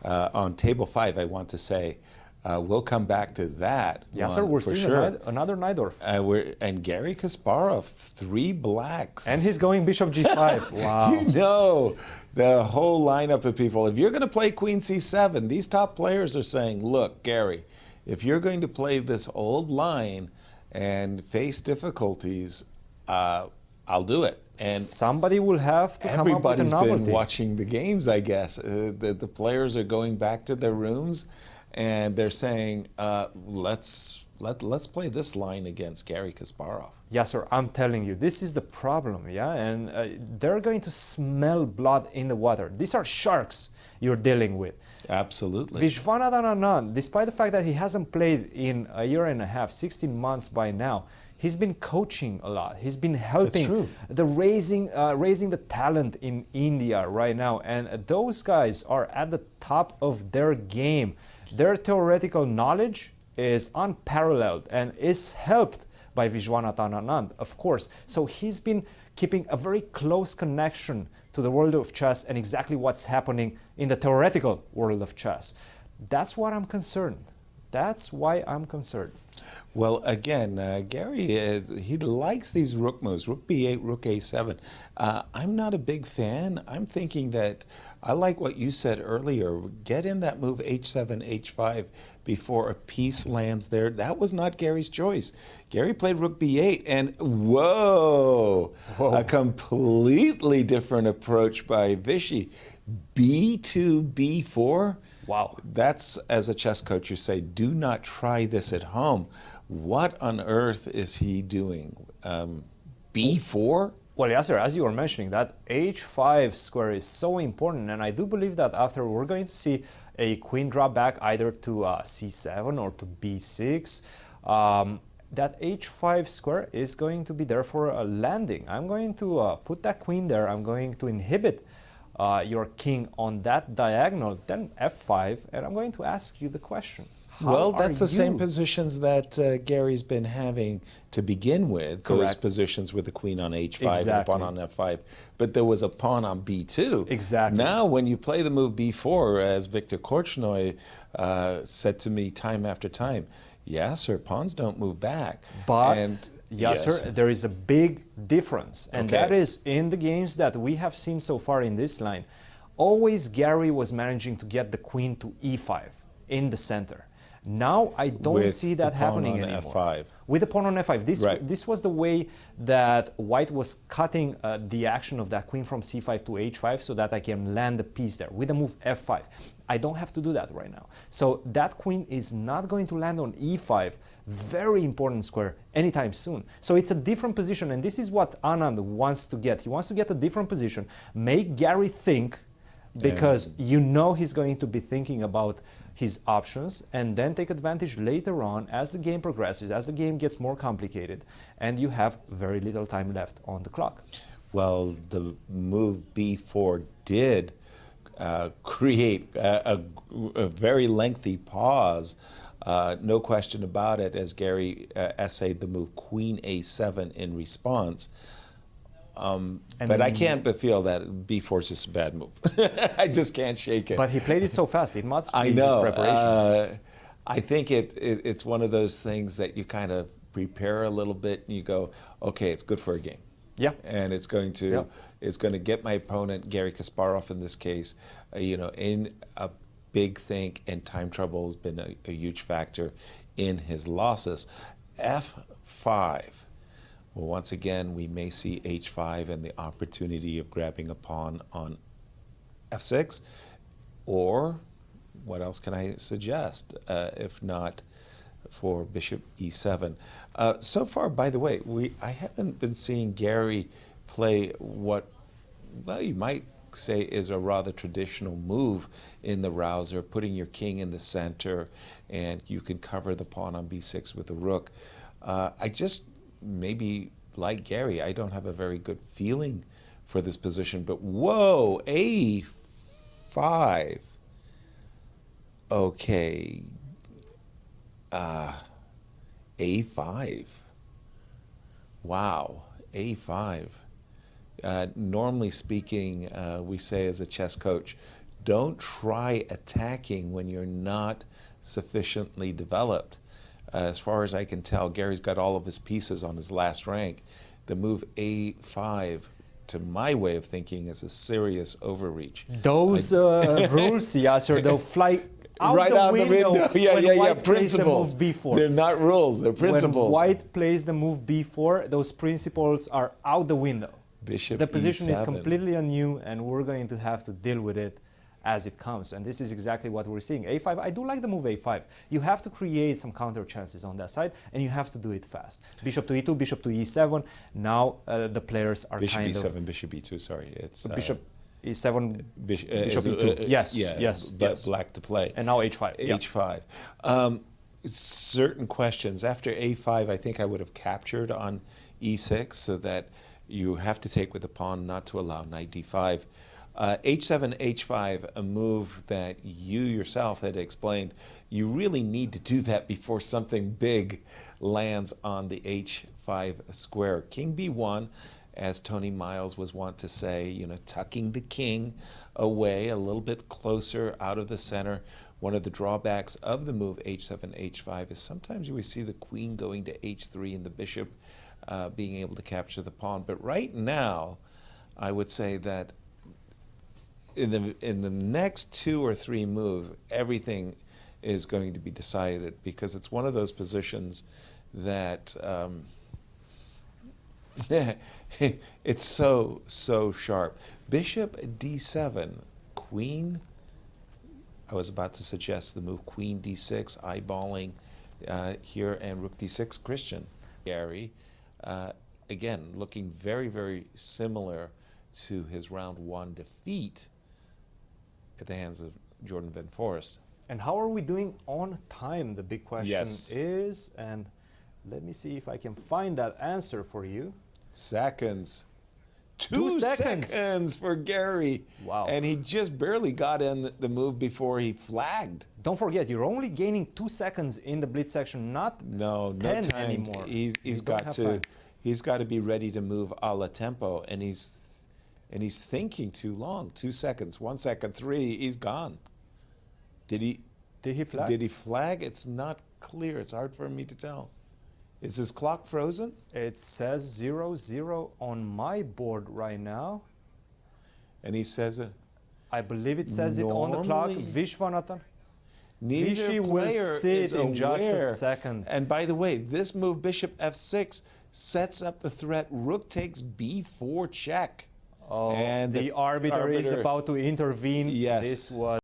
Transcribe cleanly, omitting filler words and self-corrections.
on table 5, I want to say. We'll come back to that. Yes, sir. We're seeing sure. Another Najdorf. And Garry Kasparov, 3 blacks. And he's going bishop g5. Wow. You know, the whole lineup of people. If you're going to play queen c7, these top players are saying, look, Garry, if you're going to play this old line and face difficulties, I'll do it. And somebody will have to come up with a novelty. Everybody's been watching the games, I guess. The players are going back to their rooms, and they're saying, let's play this line against Garry Kasparov. Yes, sir. I'm telling you, this is the problem, yeah? And they're going to smell blood in the water. These are sharks you're dealing with. Absolutely. Viswanathan Anand, despite the fact that he hasn't played in a year and a half, 16 months by now, he's been coaching a lot. He's been helping the raising the talent in India right now. And those guys are at the top of their game. Their theoretical knowledge is unparalleled and is helped by Viswanathan Anand, of course. So he's been keeping a very close connection to the world of chess and exactly what's happening in the theoretical world of chess. That's what I'm concerned. That's why I'm concerned. Well, again, Garry, he likes these rook moves, rook b8, rook a7. I'm not a big fan. I'm thinking that I like what you said earlier. Get in that move h7, h5 before a piece lands there. That was not Garry's choice. Garry played rook b8, and whoa, a completely different approach by Vishy. b2, b4. Wow. That's, as a chess coach, you say, do not try this at home. What on earth is he doing? b4? Well, yes, sir. As you were mentioning, that h5 square is so important, and I do believe that after we're going to see a queen drop back either to c7 or to b6. That h5 square is going to be there for a landing. I'm going to put that queen there. I'm going to inhibit your king on that diagonal, then f5, and I'm going to ask you the question. Well, that's the same positions that Garry's been having to begin with. Correct. Those positions with the queen on h5 Exactly. and a pawn on f5. But there was a pawn on b2. Exactly. Now, when you play the move b4, as Viktor Korchnoi said to me time after time, yes, sir, pawns don't move back. But, yes, sir, there is a big difference. And that is in the games that we have seen so far in this line. Always Garry was managing to get the queen to e5 in the center. Now I don't see that happening anymore. F5. With the pawn on f5. This was the way that white was cutting the action of that queen from c5 to h5 so that I can land the piece there with the move f5. I don't have to do that right now. So that queen is not going to land on e5, very important square, anytime soon. So it's a different position, and this is what Anand wants to get. He wants to get a different position, make Garry think, because you know he's going to be thinking about his options, and then take advantage later on as the game progresses, as the game gets more complicated, and you have very little time left on the clock. Well, the move b4 did create a very lengthy pause, no question about it, as Garry essayed the move queen a7 in response. But I can't but feel that b4 is just a bad move. I just can't shake it. But he played it so fast. It must be I know. his preparation. I think it's one of those things that you kind of prepare a little bit and you go, okay, it's good for a game. Yeah. And it's going to get my opponent, Garry Kasparov in this case, in a big think, and time trouble has been a huge factor in his losses. f5. Well, once again, we may see h5 and the opportunity of grabbing a pawn on f6, or what else can I suggest, if not for bishop e7. So far, by the way, I haven't been seeing Garry play what, well, you might say is a rather traditional move in the Rouser, putting your king in the center, and you can cover the pawn on b6 with the rook. I just, maybe like Garry, I don't have a very good feeling for this position, but whoa, a5. Okay, a5. Wow, a5. Normally speaking, we say as a chess coach, don't try attacking when you're not sufficiently developed. As far as I can tell, Gary's got all of his pieces on his last rank. The move A5, to my way of thinking, is a serious overreach. Those rules, Yasser, they'll fly out right the out window the window. Yeah, when yeah, White yeah. plays the Principles. move B4. They're not rules, they're principles. When White plays the move B4, those principles are out the window. Bishop The position is E7. completely anew, and we're going to have to deal with it as it comes. And this is exactly what we're seeing. A5, I do like the move A5. You have to create some counter chances on that side, and you have to do it fast. Bishop to E2, bishop to E7. Now the players are Bishop kind E7, of... Bishop E2, sorry. It's Bishop E7, Bishop E2. Yes, yeah, yes, yes. Black to play. And now H5. Yeah. H5. Certain questions. After A5, I think I would have captured on E6 so that you have to take with the pawn not to allow knight D5. H7, H5, a move that you yourself had explained, you really need to do that before something big lands on the H5 square. King B1, as Tony Miles was wont to say, you know, tucking the king away a little bit closer out of the center. One of the drawbacks of the move H7, H5 is sometimes you will see the queen going to H3 and the bishop being able to capture the pawn. But right now, I would say that in the next 2 or 3 moves, everything is going to be decided, because it's one of those positions that it's so sharp. Bishop D7, queen. I was about to suggest the move queen D6, eyeballing here, and rook D6, Christian. Gary, again, looking very, very similar to his round 1 defeat at the hands of Jordan Van Forest. And how are we doing on time? The big question Yes. is, and let me see if I can find that answer for you. Seconds. 2 2 seconds. seconds for Gary. Wow. And he just barely got in the move before he flagged. Don't forget, you're only gaining 2 seconds in the blitz section, not No 10 time. anymore. He's You don't got have to. time. He's got to be ready to move a la tempo, and he's thinking too long. 2 seconds, 1 second, 3. He's gone. Did he flag? Did he flag? It's not clear. It's hard for me to tell. Is his clock frozen? It says 0-0 on my board right now. And he says I believe it says it on the clock. Normally- Vishwanathan. neither Vishy will player sit is in just a aware. second. And by the way, this move, Bishop F6, sets up the threat. Rook takes B4 check. Oh, And the arbiter is about to intervene. Yes. This was